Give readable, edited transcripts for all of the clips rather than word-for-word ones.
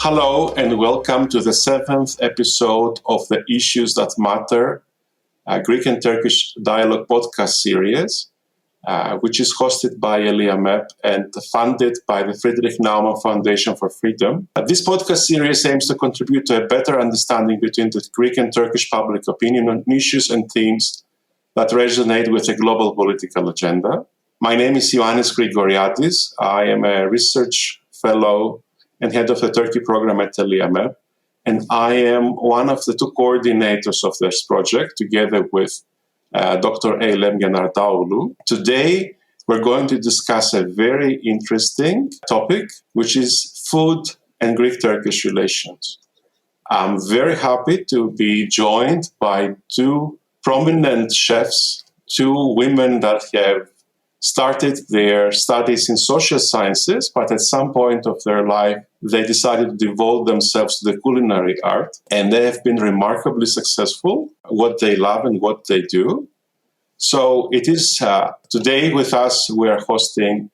Hello and welcome to the 7th episode of the Issues That Matter, Greek and Turkish Dialogue podcast series, which is hosted by ELIAMEP and funded by the Friedrich Naumann Foundation for Freedom. This podcast series aims to contribute to a better understanding between the Greek and Turkish public opinion on issues and themes that resonate with the global political agenda. My name is Ioannis Grigoriadis. I am a research fellow and head of the Turkey program at ELIAMEP, and I am one of the two coordinators of this project, together with Dr. Aylın Yazıcıoğlu. Today, we're going to discuss a very interesting topic, which is food and Greek-Turkish relations. I'm very happy to be joined by two prominent chefs, two women that have started their studies in social sciences, but at some point of their life, they decided to devote themselves to the culinary art, and they have been remarkably successful, what they love and what they do. So it is today with us, we are hosting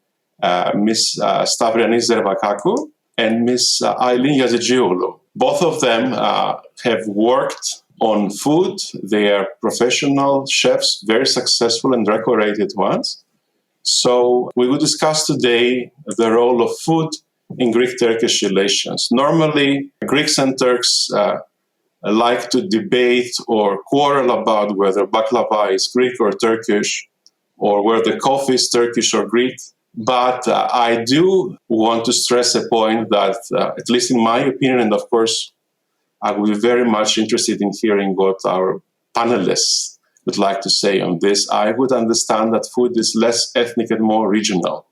Ms. Stavriani Zervakakou and Ms. Aylın Yazıcıoğlu. Both of them have worked on food. They are professional chefs, very successful and decorated ones. So we will discuss today the role of food in Greek-Turkish relations. Normally, Greeks and Turks like to debate or quarrel about whether baklava is Greek or Turkish, or whether coffee is Turkish or Greek. But I do want to stress a point that, at least in my opinion, and of course, I will be very much interested in hearing what our panelists would like to say on this. I would understand that food is less ethnic and more regional.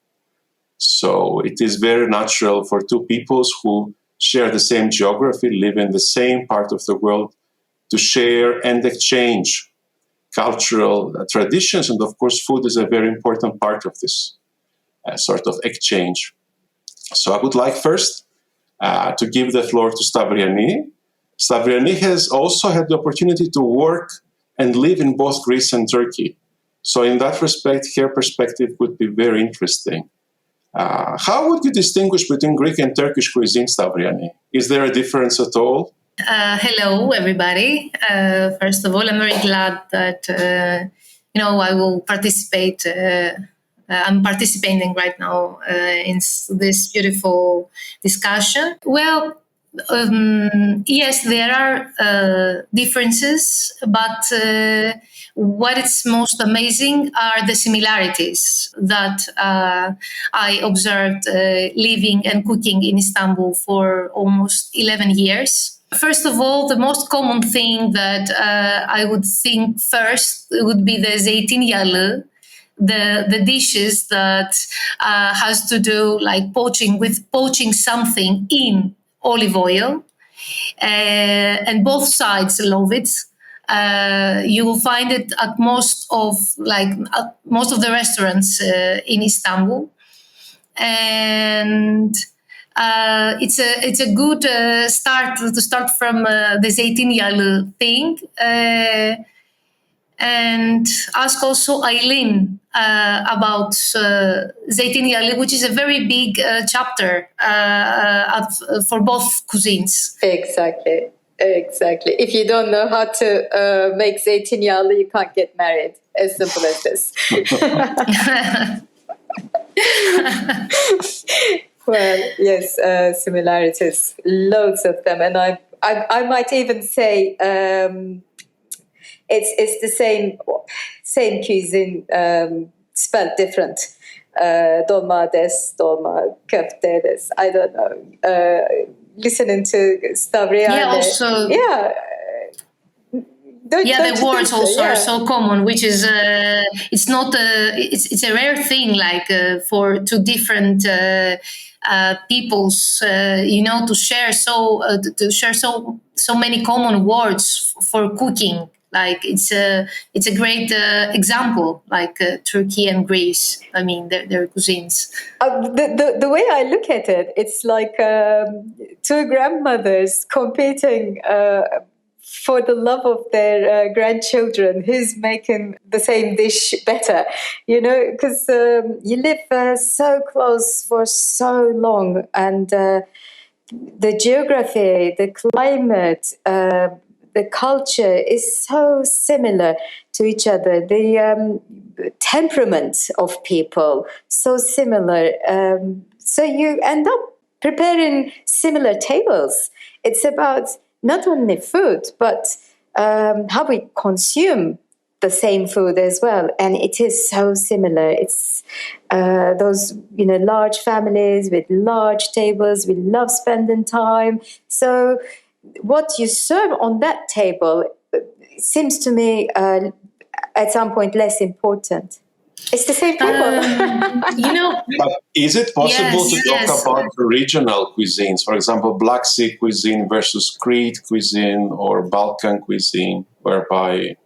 So it is very natural for two peoples who share the same geography, live in the same part of the world, to share and exchange cultural traditions. And of course, food is a very important part of this sort of exchange. So I would like first to give the floor to Stavriani. Stavriani has also had the opportunity to work and live in both Greece and Turkey. So in that respect, her perspective would be very interesting. How would you distinguish between Greek and Turkish cuisine, Stavriani? Is there a difference at all? Hello, everybody. First of all, I'm very glad that, I will participate. I'm participating right now in this beautiful discussion. Well, yes, there are differences, but what is most amazing are the similarities that I observed living and cooking in Istanbul for almost 11 years. First of all, the most common thing that I would think first would be the zeytinyağlı, the dishes that has to do like poaching something in olive oil, and both sides love it. You will find it at most of the restaurants in Istanbul, and it's a good start to start from the zeytinyağlı thing. And ask also Aylin about zeytinyağlı, which is a very big chapter for both cuisines. Exactly. If you don't know how to make zeytinyağlı, you can't get married. As simple as this. Well, yes, similarities, loads of them, and I might even say. It's the same cuisine, spelled different. Dolmades, dolma, köftedes. I don't know. Listening to Stavriani. Yeah, also. Yeah. The words also are so common, which is it's not it's a rare thing. For two different peoples, to share so many common words for cooking. Like it's a great example, Turkey and Greece. I mean, their cuisines. The way I look at it, it's like two grandmothers competing for the love of their grandchildren. Who's making the same dish better? Because you live so close for so long, and the geography, the climate, the culture is so similar to each other. The temperament of people, so similar. So you end up preparing similar tables. It's about not only food, but how we consume the same food as well, and it is so similar. It's those large families with large tables. We love spending time. So what you serve on that table seems to me at some point less important. It's the same table. But is it possible to talk yes. about regional cuisines? For example, Black Sea cuisine versus Crete cuisine or Balkan cuisine, whereby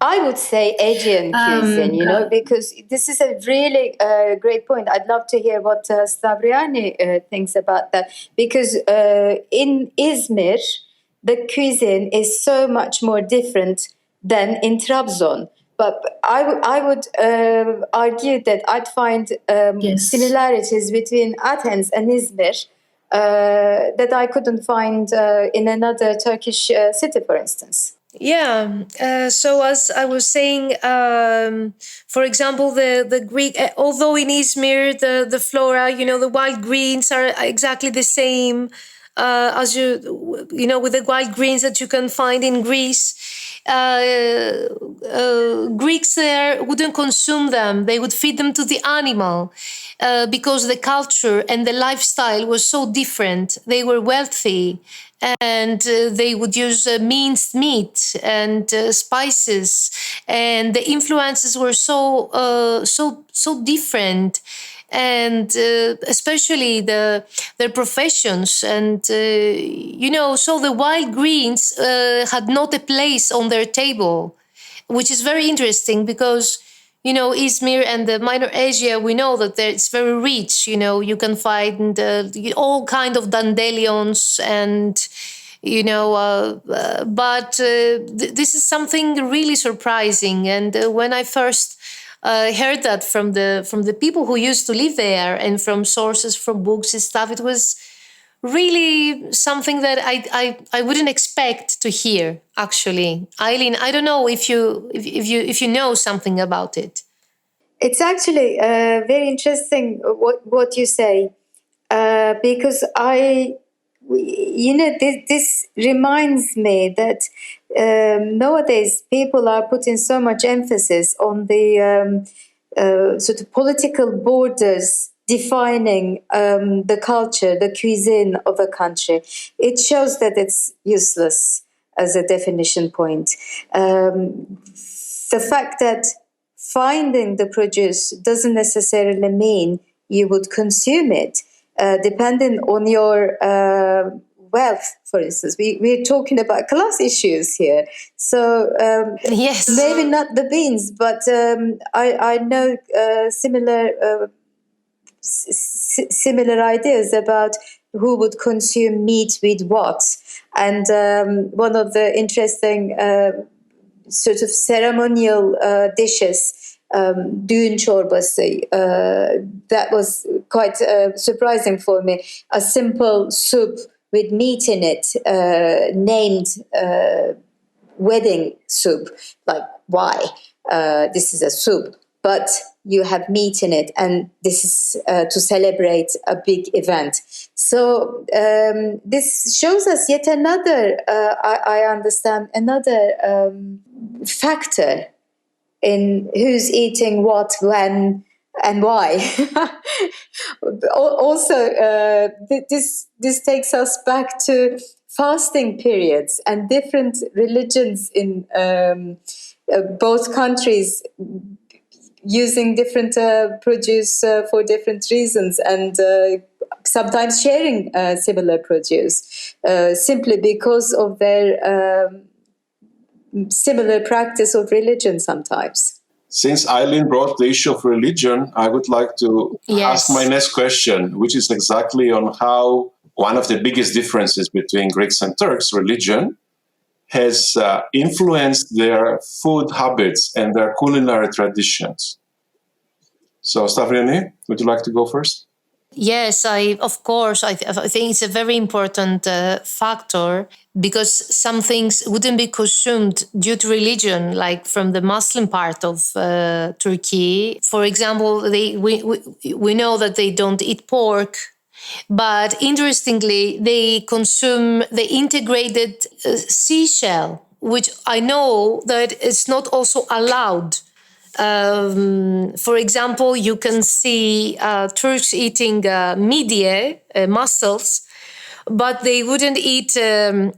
I would say Aegean cuisine, because this is a really great point. I'd love to hear what Stavriani thinks about that. Because in Izmir, the cuisine is so much more different than in Trabzon. But I would argue that I'd find similarities between Athens and Izmir that I couldn't find in another Turkish city, for instance. Yeah. So as I was saying, for example, the Greek, although in Izmir the flora, the wild greens are exactly the same as with the wild greens that you can find in Greece. Greeks there wouldn't consume them; they would feed them to the animal because the culture and the lifestyle was so different. They were wealthy. And they would use minced meat and spices, and the influences were so different, and especially their professions, and so the wild greens had not a place on their table, which is very interesting because Izmir and the Minor Asia, we know that it's very rich. You can find all kind of dandelions and, but this is something really surprising. And when I first heard that from the people who used to live there and from sources, from books and stuff, it was really something that I wouldn't expect to hear, actually. Aylin, I don't know if you know something about it. It's actually very interesting what you say, because this reminds me that nowadays people are putting so much emphasis on the sort of political borders defining the culture, the cuisine of a country. It shows that it's useless as a definition point. The fact that finding the produce doesn't necessarily mean you would consume it, depending on your wealth, for instance. We're talking about class issues here. So yes, maybe not the beans, but I know similar ideas about who would consume meat with what. And one of the interesting sort of ceremonial dishes, düğün çorbası, that was quite surprising for me. A simple soup with meat in it, named wedding soup. Like, why? This is a soup, but you have meat in it, and this is to celebrate a big event. So this shows us yet another, I understand, another factor in who's eating what, when, and why. Also, this takes us back to fasting periods and different religions in both countries using different produce for different reasons, and sometimes sharing similar produce simply because of their similar practice of religion sometimes. Since Aylin brought the issue of religion, I would like to ask my next question, which is exactly on how one of the biggest differences between Greeks and Turks, religion, has influenced their food habits and their culinary traditions. So, Stavriani, would you like to go first? Yes, of course, I think it's a very important factor, because some things wouldn't be consumed due to religion, like from the Muslim part of Turkey. For example, we know that they don't eat pork, but interestingly, they consume the integrated seashell, which I know that it's not also allowed. For example, you can see Turks eating midye, mussels, but they wouldn't eat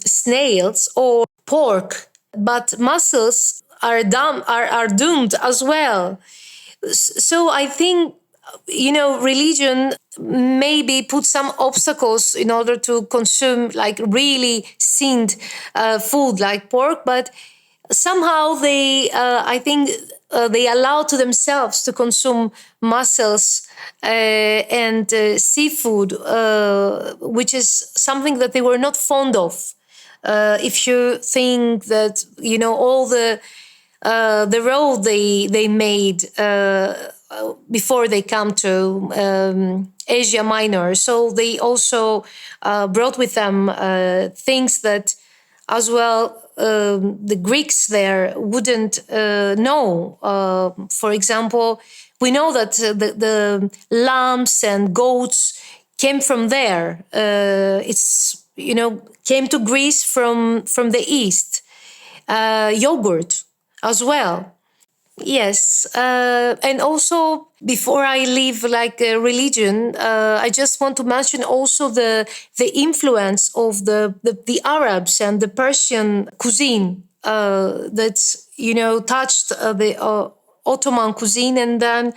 snails or pork. But mussels are doomed as well. So I think, religion maybe put some obstacles in order to consume like really sinned food like pork, but somehow I think they allow to themselves to consume mussels and seafood, which is something that they were not fond of. If you think that, all the road they made before they come to Asia Minor, so they also brought with them things that as well the Greeks there wouldn't know. For example, we know that the lambs and goats came from there. Came to Greece from the east. Yogurt as well. Yes, and also before I leave religion, I just want to mention also the influence of the Arabs and the Persian cuisine that's touched the Ottoman cuisine, and then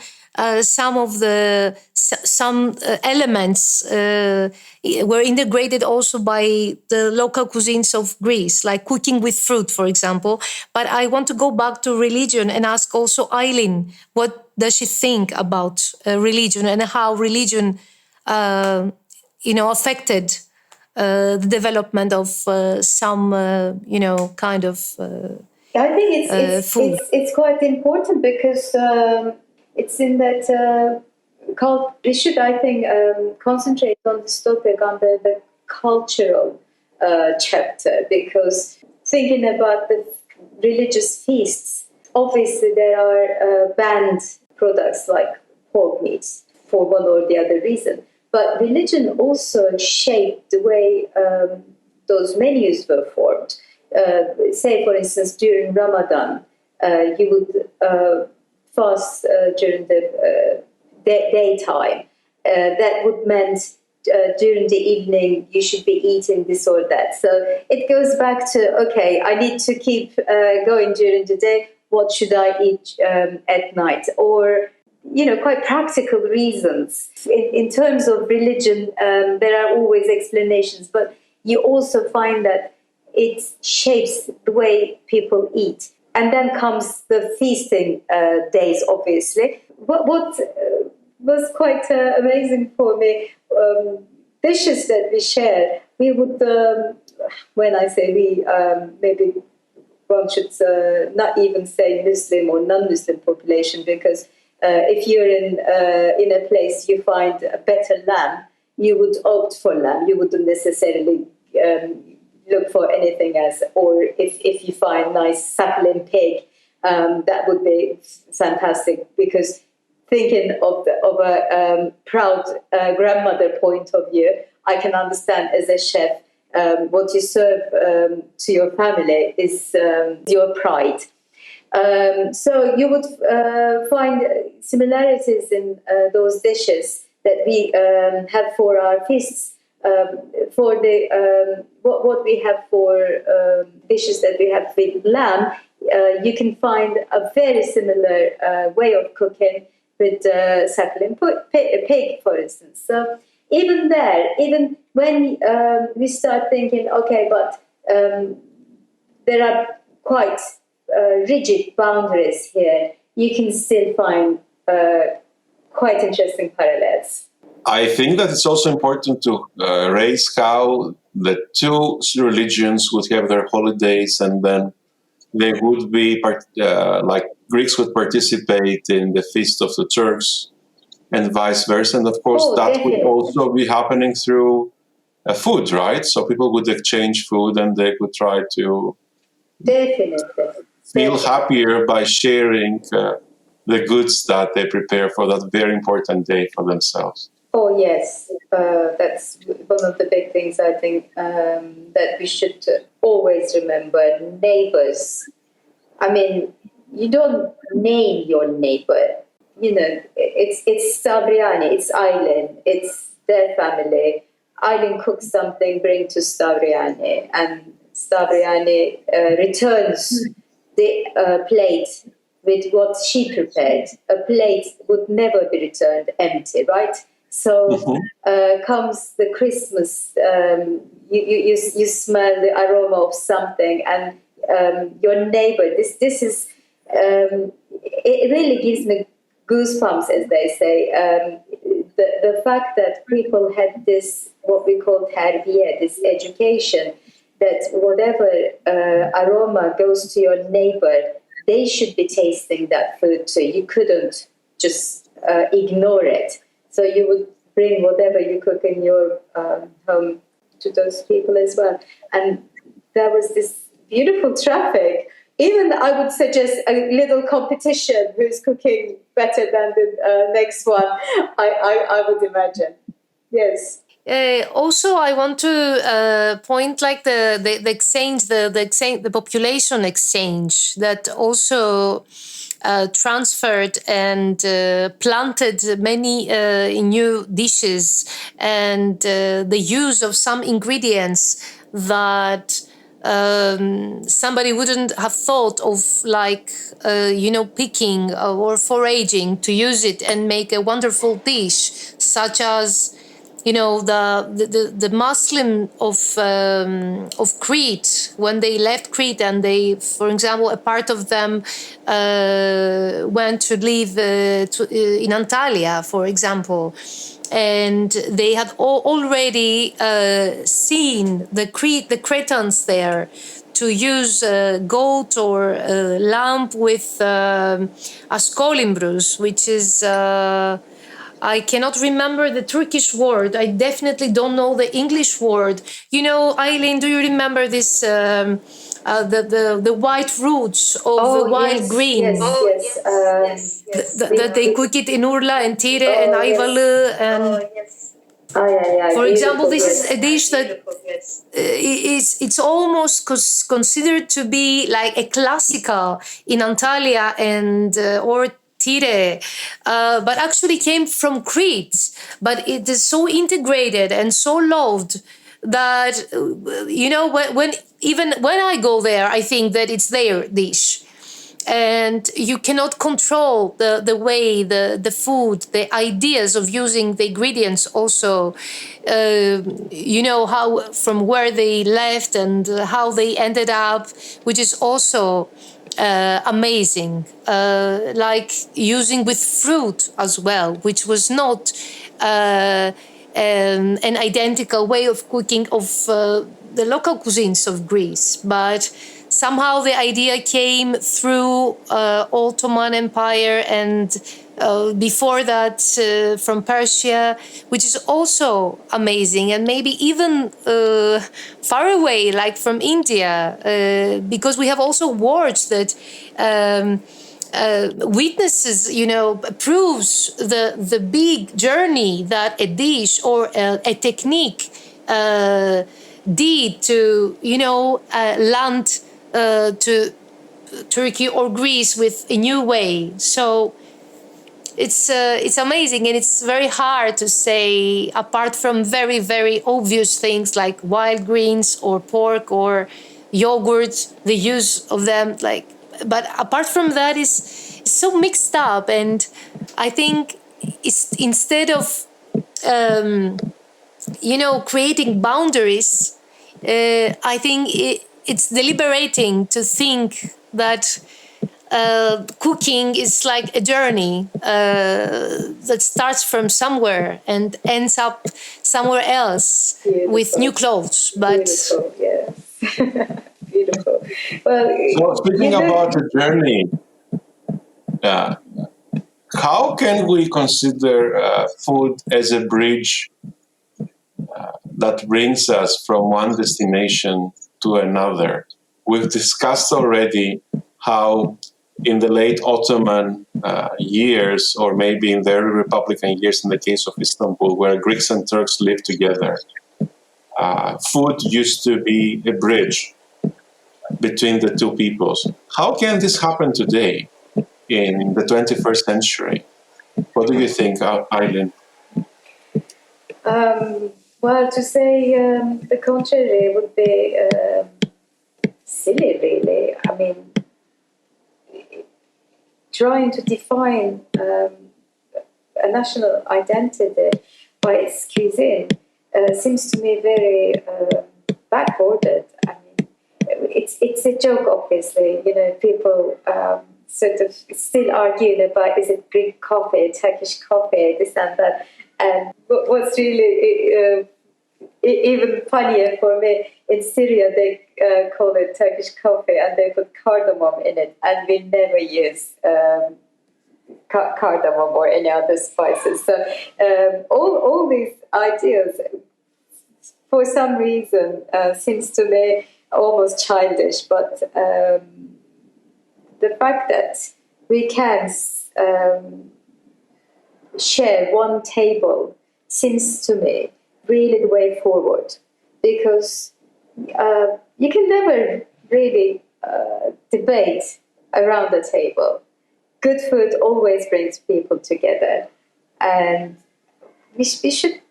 some elements were integrated also by the local cuisines of Greece, like cooking with fruit, for example. But I want to go back to religion and ask also Aylin, what does she think about religion and how religion, affected the development of some, kind of I think food. it's quite important because it's in that we should, I think, concentrate on this topic under the cultural chapter, because thinking about the religious feasts, obviously there are banned products like pork meats for one or the other reason. But religion also shaped the way those menus were formed. Say, for instance, during Ramadan, you would fast during the daytime. That would meant during the evening you should be eating this or that. So it goes back to, okay, I need to keep going during the day. What should I eat at night? Or, quite practical reasons. In terms of religion, there are always explanations, but you also find that it shapes the way people eat. And then comes the feasting days, obviously. What was quite amazing for me, dishes that we share, we would, when I say we, maybe one should not even say Muslim or non-Muslim population, because if you're in a place you find a better lamb, you would opt for lamb. You wouldn't necessarily look for anything else. Or if you find nice suckling pig, that would be fantastic, because thinking of a proud grandmother point of view, I can understand as a chef, what you serve to your family is your pride. So you would find similarities in those dishes that we have for our feasts. For the what we have for dishes that we have with lamb, you can find a very similar way of cooking with suckling pig, for instance. So even when we start thinking, okay, but there are quite rigid boundaries here, you can still find quite interesting parallels. I think that it's also important to raise how the two religions would have their holidays, and then they would be like Greeks would participate in the feast of the Turks, and vice versa. And of course, that definitely. would also be happening through food, right? So people would exchange food and they would try to Definitely. feel happier by sharing the goods that they prepare for that very important day for themselves. Oh, yes. That's one of the big things I think that we should always remember. Neighbors. I mean, you don't name your neighbor. You know, it's Stavriani, it's Aylın, it's their family. Aylın cooks something, bring to Stavriani, and Stavriani returns the plate with what she prepared. A plate would never be returned empty, right? So comes the Christmas, you smell the aroma of something, and your neighbor. This is it really gives me goosebumps, as they say. The fact that people had this, what we call terbiye, this education, that whatever aroma goes to your neighbor, they should be tasting that food too. You couldn't just ignore it. So you would bring whatever you cook in your home to those people as well. And there was this beautiful traffic. Even I would suggest a little competition, who's cooking better than the next one, I would imagine. Yes. Also, I want to point like the exchange, the population exchange that also transferred and planted many new dishes, and the use of some ingredients that somebody wouldn't have thought of, like picking or foraging to use it and make a wonderful dish, such as the Muslim of Crete, when they left Crete, and they, for example, a part of them went to live in Antalya, for example, and they had already seen the Cretans there to use goat or lamb with askolimbrous, which is I cannot remember the Turkish word. I definitely don't know the English word. Aylin, do you remember this? The white roots of wild greens. Yes. That they cook it in Urla and Tire and Ayvalı and. For example, this is a dish that it's almost considered to be like a classical in Antalya and or Tire, but actually came from Crete. But it is so integrated and so loved that when I go there, I think that it's their dish. And you cannot control the way the food, the ideas of using the ingredients also, how from where they left and how they ended up, which is also amazing. Like using with fruit as well, which was not an identical way of cooking of the local cuisines of Greece, but somehow the idea came through Ottoman Empire and before that from Persia, which is also amazing, and maybe even far away, like from India, because we have also words that witnesses, proves the big journey that a dish or a technique did to, land to Turkey or Greece with a new way. So it's amazing, and it's very hard to say, apart from very, very obvious things like wild greens or pork or yogurt, the use of them, but apart from that, it's so mixed up. And I think it's, instead of creating boundaries, I think it's deliberating to think that cooking is like a journey that starts from somewhere and ends up somewhere else. Beautiful. With new clothes. But beautiful, yes. Beautiful. Well, so speaking about the journey, How can we consider food as a bridge that brings us from one destination to another? We've discussed already how in the late Ottoman years, or maybe in the early Republican years in the case of Istanbul, where Greeks and Turks lived together, food used to be a bridge between the two peoples. How can this happen today in the 21st century? What do you think, Aylin? Well, to say the contrary would be silly, really. I mean, trying to define a national identity by its cuisine seems to me very backwarded. I mean, it's a joke, obviously. You know, people sort of still argue about, is it Greek coffee, Turkish coffee, this and that. And what's really even funnier for me, in Syria they call it Turkish coffee and they put cardamom in it, and we never use cardamom or any other spices. So all these ideas, for some reason, seems to me almost childish. But the fact that we can share one table seems to me really the way forward, because you can never really debate around the table. Good food always brings people together, and we should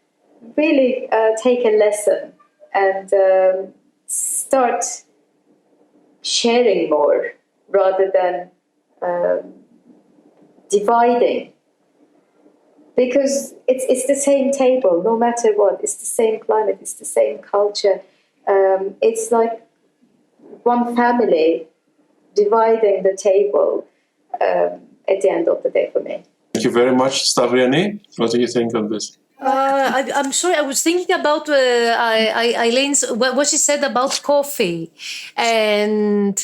really take a lesson and start sharing more rather than dividing. Because it's the same table, no matter what. It's the same climate, it's the same culture. It's like one family dividing the table at the end of the day for me. Thank you very much, Stavriani. What do you think on this? I'm sorry, I was thinking about Aylyn's, what she said about coffee. And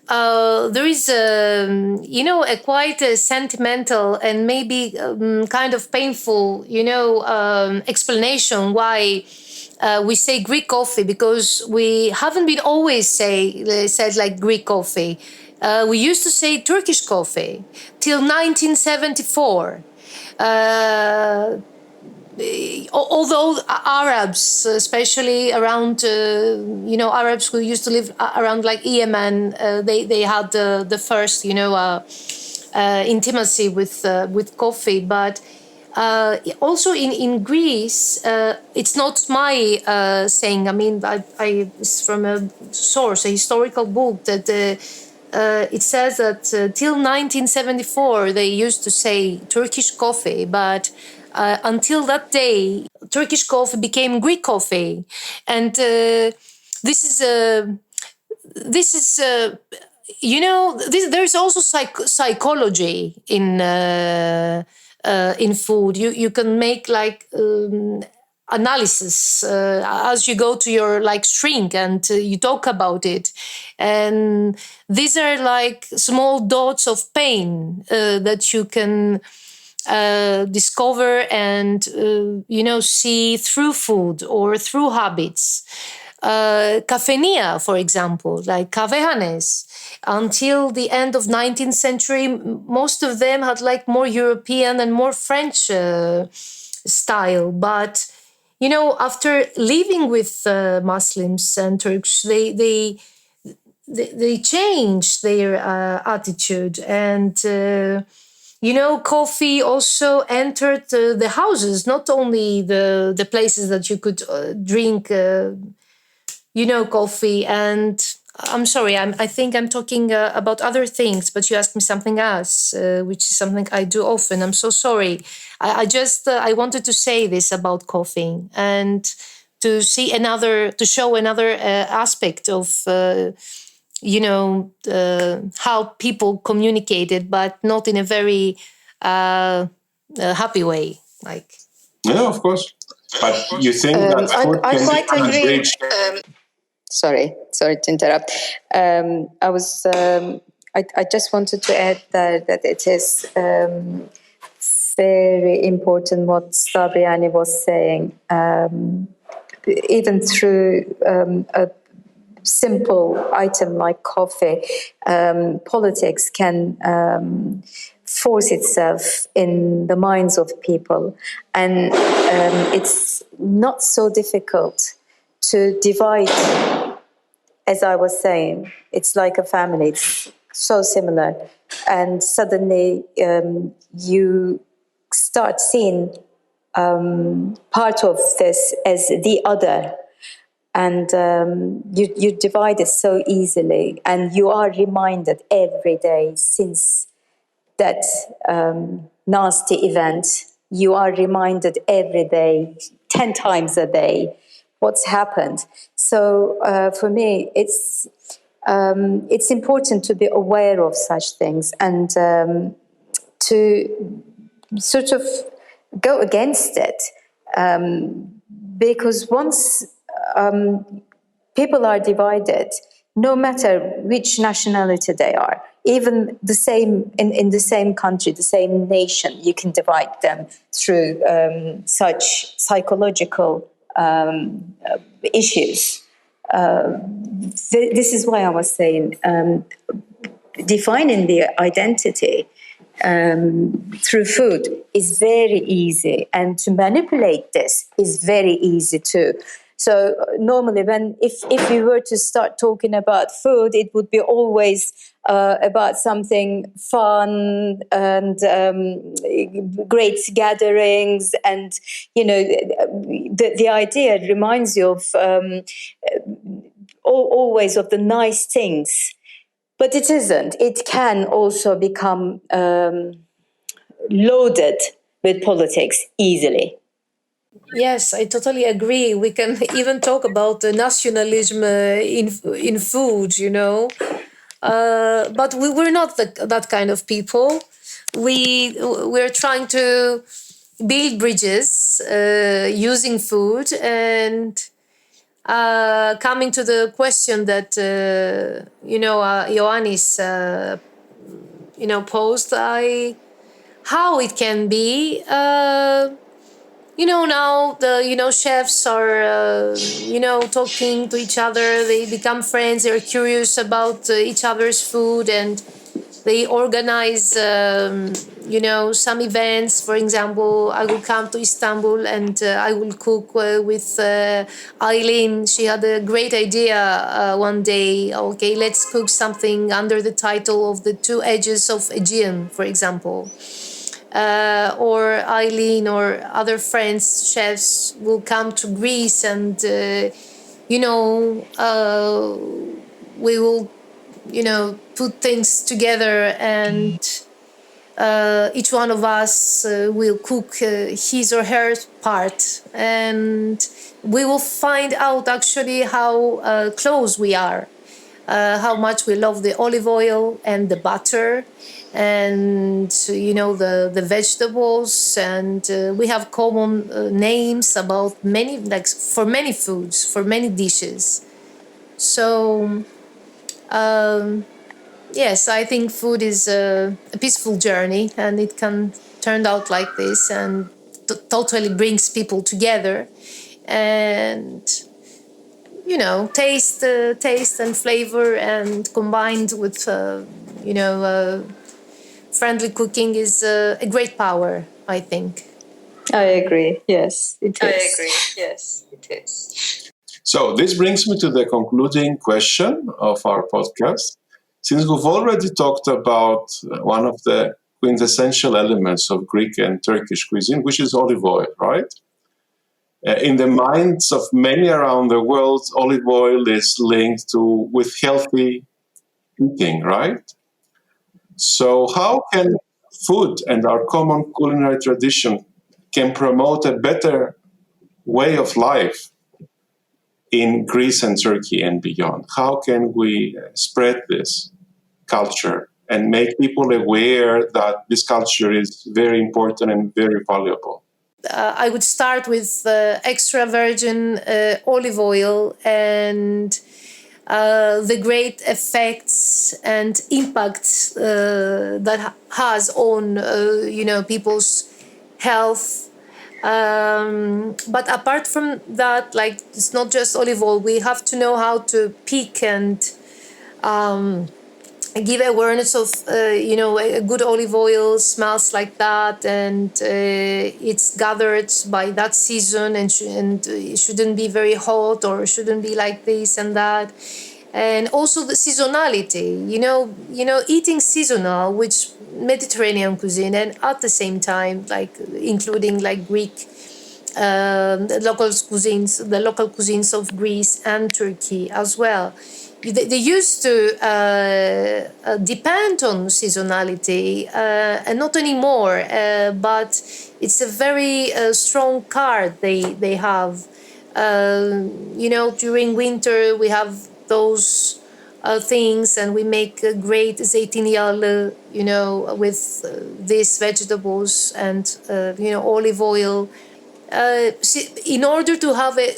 there is, a quite sentimental and maybe kind of painful, explanation why we say Greek coffee, because we haven't been always said like Greek coffee. We used to say Turkish coffee till 1974. Although Arabs, especially around, Arabs who used to live around like Yemen, they had the first, intimacy with coffee. But also in Greece, it's not my saying. I mean, it's from a source, a historical book that it says that till 1974 they used to say Turkish coffee, but until that day, Turkish coffee became Greek coffee, and this is there's also psychology in food. You can make like analysis as you go to your like shrink and you talk about it, and these are like small dots of pain that you can discover and see through food or through habits. Cafenia, for example, like kavehanes, until the end of 19th century, most of them had like more European and more French style. But after living with Muslims and Turks, they changed their attitude, and coffee also entered the houses, not only the places that you could drink, coffee. And I'm sorry, I think I'm talking about other things, but you asked me something else, which is something I do often. I'm so sorry. I wanted to say this about coffee and to show another aspect of how people communicated, but not in a very happy way. Like, Yeah, of course. But you think that food I can quite be a agree. bridge? Sorry to interrupt. I just wanted to add that it is very important what Stavriani was saying. Even through a simple item like coffee, politics can force itself in the minds of people. And it's not so difficult to divide, as I was saying. It's like a family. It's so similar. And suddenly you start seeing part of this as the other. And you divide it so easily, and you are reminded every day since that nasty event. You are reminded every day, 10 times a day, what's happened. So for me, it's important to be aware of such things and to sort of go against it, because once people are divided, no matter which nationality they are, even the same in the same country, the same nation, you can divide them through such psychological issues. This is why I was saying defining the identity through food is very easy, and to manipulate this is very easy too. So normally, if we were to start talking about food, it would be always about something fun and great gatherings, and the idea reminds you of always of the nice things. But it isn't. It can also become loaded with politics easily. Yes, I totally agree. We can even talk about nationalism in food, but we're not that kind of people. We're trying to build bridges using food, and coming to the question that Ioannis posed, how it can be. Now the chefs are talking to each other. They become friends. They're curious about each other's food, and they organize some events. For example, I will come to Istanbul and I will cook with Aylın. She had a great idea one day. Okay, let's cook something under the title of the two edges of Aegean, for example. Or Aylin or other friends, chefs, will come to Greece, and we will put things together, and each one of us will cook his or her part, and we will find out actually how close we are, how much we love the olive oil and the butter, and the vegetables, and we have common names about for many foods, for many dishes. So yes, I think food is a peaceful journey, and it can turn out like this, and totally brings people together, and taste and flavor, and combined with friendly cooking is a great power, I think. I agree. Yes, it is. So this brings me to the concluding question of our podcast. Since we've already talked about one of the quintessential elements of Greek and Turkish cuisine, which is olive oil, right? In the minds of many around the world, olive oil is linked with healthy eating, right? So how can food and our common culinary tradition can promote a better way of life in Greece and Turkey and beyond? How can we spread this culture and make people aware that this culture is very important and very valuable? I would start with extra virgin olive oil and the great effects and impacts that has on people's health. But apart from that, like, it's not just olive oil. We have to know how to pick and give awareness of, a good olive oil smells like that, and it's gathered by that season, and it shouldn't be very hot, or shouldn't be like this and that. And also the seasonality, eating seasonal, which Mediterranean cuisine, and at the same time, like, including like Greek, the local cuisines of Greece and Turkey as well. They used to depend on seasonality, and not anymore. But it's a very strong card they have. During winter we have those things, and we make a great zeytinyağlı, with these vegetables and olive oil. In order to have a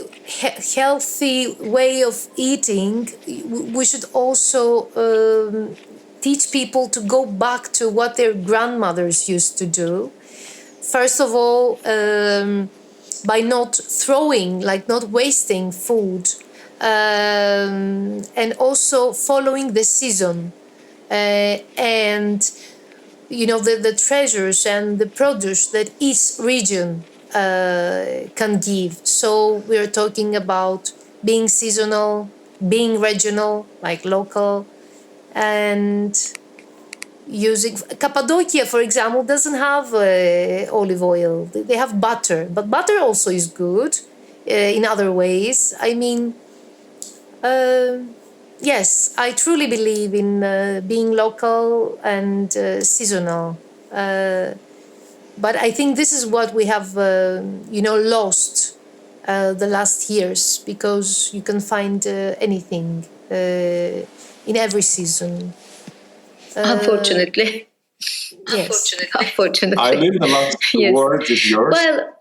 healthy way of eating, we should also teach people to go back to what their grandmothers used to do. First of all, by not throwing, like not wasting food, and also following the season, and the treasures and the produce that each region can give. So we're talking about being seasonal, being regional, like local, and using Cappadocia, for example, doesn't have olive oil. They have butter, but butter also is good in other ways. I mean, yes, I truly believe in being local and seasonal. But I think this is what we have, lost the last years, because you can find anything in every season. Unfortunately. Yes. Unfortunately. Aylin, the last Yes. word is yours. Well,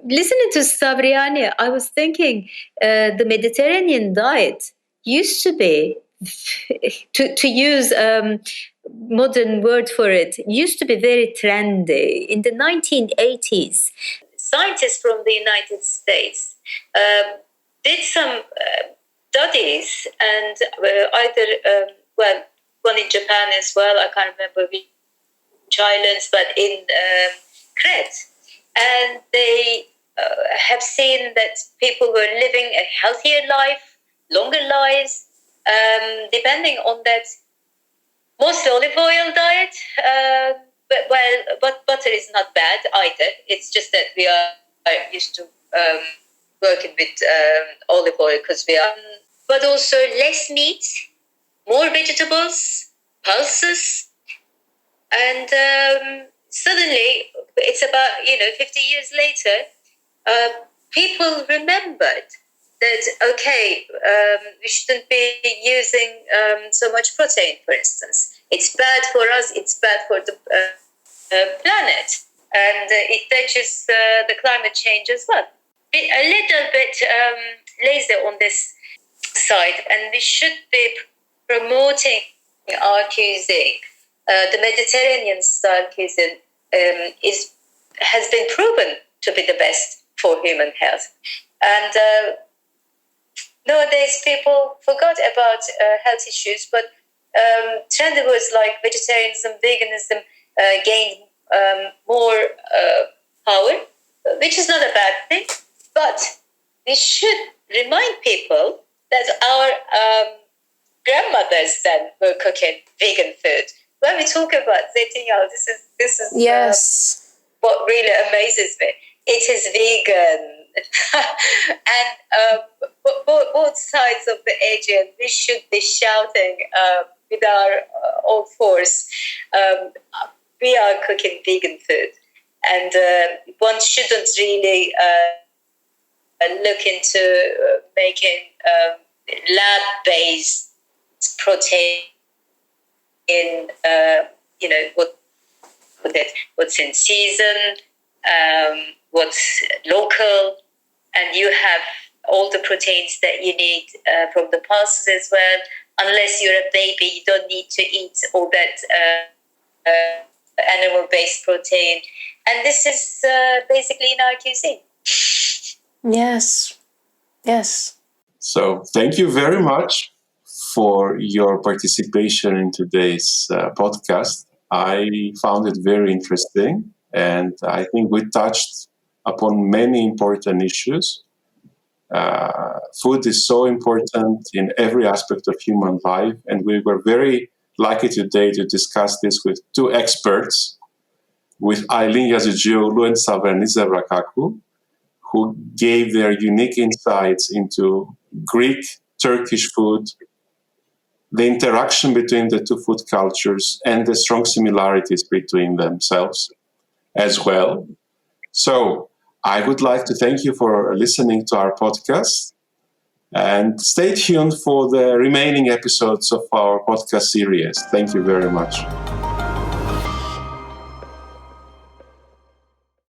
listening to Stavriani, I was thinking the Mediterranean diet used to be, to use modern word for it, used to be very trendy. In the 1980s, scientists from the United States did some studies, and one in Japan as well, I can't remember which islands, but in Crete. And they have seen that people were living a healthier life, longer lives, depending on that mostly olive oil diet. But butter is not bad either. It's just that we are used to working with olive oil because we are. But also less meat, more vegetables, pulses, and suddenly it's about 50 years later, people remembered that we shouldn't be using so much protein, for instance. It's bad for us, it's bad for the planet, and it touches the climate change as well. A little bit lazy on this side, and we should be promoting our cuisine. The Mediterranean style cuisine has been proven to be the best for human health. And nowadays people forgot about health issues, but trendy words like vegetarianism, veganism gained more power, which is not a bad thing. But we should remind people that our grandmothers then were cooking vegan food. When we talk about zeytinyağı, this is yes, what really amazes me. It is vegan, and both sides of the Aegean, we should be shouting with our all force. We are cooking vegan food, and one shouldn't really look into making lab-based protein in what's in season, what's local, and you have all the proteins that you need from the pulses as well. Unless you're a baby, you don't need to eat all that animal-based protein. And this is basically in our cuisine. Yes. Yes. So thank you very much for your participation in today's podcast. I found it very interesting, and I think we touched upon many important issues. Food is so important in every aspect of human life, and we were very lucky today to discuss this with two experts, with Aylın Yazıcıoğlu and Stavriani Zervakakou, who gave their unique insights into Greek-Turkish food, the interaction between the two food cultures, and the strong similarities between themselves as well. So I would like to thank you for listening to our podcast, and stay tuned for the remaining episodes of our podcast series. Thank you very much.